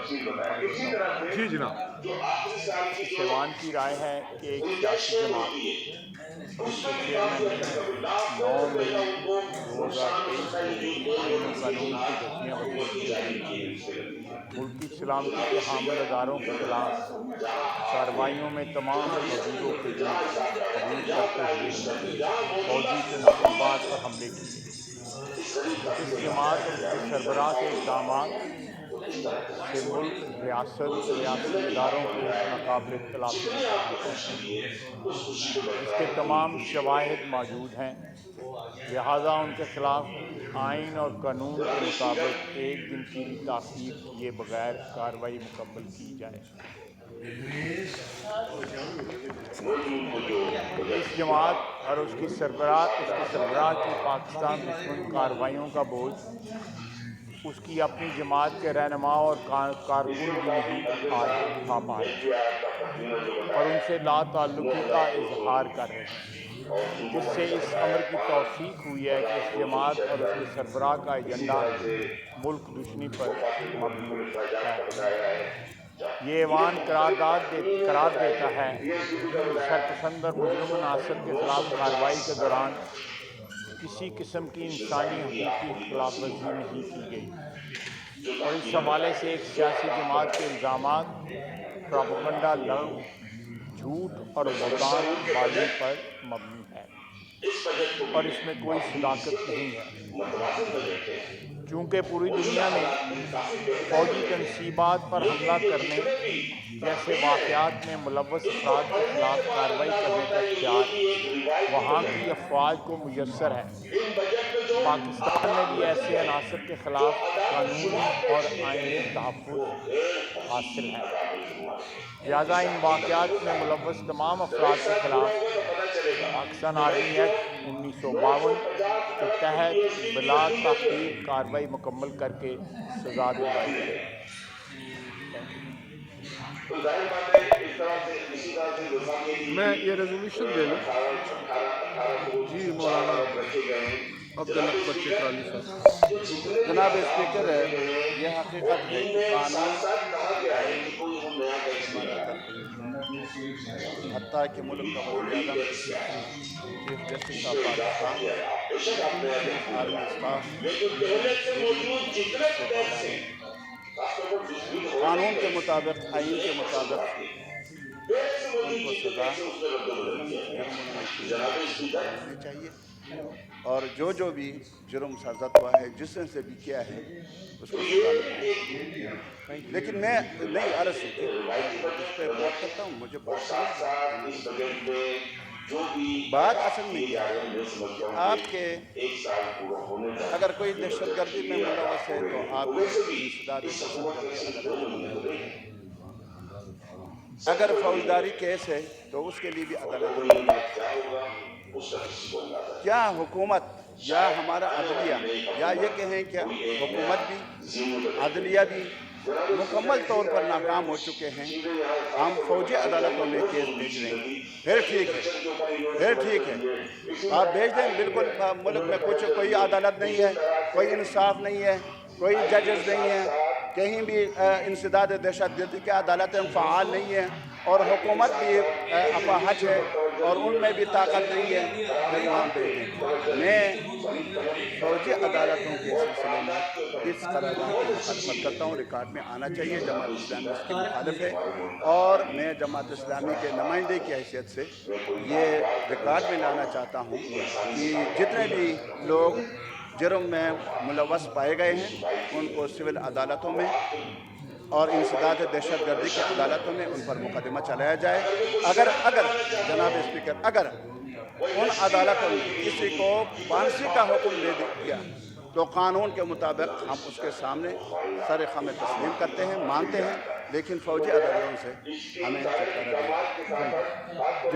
جی جناب، ایوان کی رائے ہے کہ ایک سیاسی جماعت جس کے چیئرمین نے 9 مئی 2023 کو آئین و قانون کی دھجیاں بخشتے ہوئے ملکی سلامتی کے حامل اداروں کے خلاف کارروائیوں میں تمام حدود و حدود عبور کرتے ہوئے فوجی تنصیبات پر حملے کیے۔ اس جماعت اور اس کے سربراہ کے اقدامات سے ملک، ریاست، ریاستی اداروں کو ناقابل اطلاع ہے۔ اس کے تمام شواہد موجود ہیں، لہذا ان کے خلاف آئین اور قانون کے مطابق 1 دن کی بھی تاخیر کیے بغیر کارروائی مکمل کی جائے۔ اس جماعت اور اس کے سربراہ کی پاکستان دشمن کارروائیوں کا بوجھ اس کی اپنی جماعت کے رہنما اور کارکن بھی نہیں اٹھا پا رہے اور ان سے لا تعلقی کا اظہار کر رہے ہیں، جس سے اس امر کی توثیق ہوئی ہے کہ اس جماعت اور اس کے سربراہ کا ایجنڈا ملک دشمنی پر مبنی ہے۔ یہ ایوان قرار دیتا ہے کہ شرپسند اور مجرم عناصر کے خلاف کارروائی کے دوران کسی قسم کی انسانی حقوق کی خلاف ورزی نہیں کی گئی، اور اس حوالے سے ایک سیاسی جماعت کے الزامات پروپیگنڈا، لغو، جھوٹ اور بہتان بازی پر مبنی ہے، اور اس میں کوئی صداقت نہیں ہے۔ چونکہ پوری دنیا میں فوجی تنصیبات پر حملہ کرنے جیسے واقعات میں ملوث افراد کے خلاف کارروائی کرنے کا اختیار وہاں کی افواج کو میسر ہے، پاکستان میں بھی ایسے عناصر کے خلاف قانونی اور آئینی تحفظ حاصل ہے۔ لہذا ان واقعات میں ملوث تمام افراد کے خلاف پاکستان آرمی ایکٹ 1952 کے تحت بلا تاخیر کارروائی مکمل کر کے سزا دلوائی جائے۔ میں یہ ریزولوشن دے لوں۔ جی مولانا عبدالاکبر چترالی صاحب۔ جناب اسپیکر، یہ حقیقت ہے کہ قانون حتیٰ کہ ملک کا وزیر اعظم، chief justice of Pakistan, army staff قانون کے مطابق، آئین کے مطابق ان کو سزا ملنی چاہیے، اور جو بھی جرم سرزد ہوا ہے، جس نے سے بھی کیا ہے، اس کو سزا ملنی چاہیے۔ لیکن میں نئی عرض ہے کہ اس پہ بات کرتا ہوں، مجھے بات اصل میں یہ ہے، آپ کے اگر کوئی دہشت گردی میں ملوث ہے تو آپ انسداد دہشت گردی، اگر فوجداری کیس ہے تو اس کے لیے بھی عدالت ہے۔ کیا حکومت یا ہمارا عدلیہ، یا یہ کہیں کہ حکومت بھی عدلیہ بھی مکمل طور پر ناکام ہو چکے ہیں، ہم فوجی عدالتوں میں کیس بھیج رہے ہیں، پھر ٹھیک ہے، آپ بھیج دیں، بالکل ملک میں کوئی عدالت نہیں ہے، کوئی انصاف نہیں ہے، کوئی ججز نہیں ہے، کہیں بھی انسداد دہشت گردی کی عدالتیں فعال نہیں ہیں، اور حکومت بھی اپاہج ہے اور ان میں بھی طاقت نہیں ہے، پھر وہاں بھیجیں۔ میں فوجی عدالتوں کے سلسلے میں اس قرارداد کی مخالفت کرتا ہوں، ریکارڈ میں آنا چاہیے، جماعت اسلامی اس کی مخالف ہے، اور میں جماعت اسلامی کے نمائندے کی حیثیت سے یہ ریکارڈ میں لانا چاہتا ہوں کہ جتنے بھی لوگ جرم میں ملوث پائے گئے ہیں ان کو سول عدالتوں میں اور انسداد دہشت گردی کی عدالتوں میں ان پر مقدمہ چلایا جائے۔ اگر جناب اسپیکر، اگر ان عدالتوں میں کسی کو پھانسی کا حکم دے دیا تو قانون کے مطابق ہم اس کے سامنے سر خم تسلیم کرتے ہیں، مانتے ہیں، لیکن فوجی عدالتوں سے ہمیں چھٹکارا دیا۔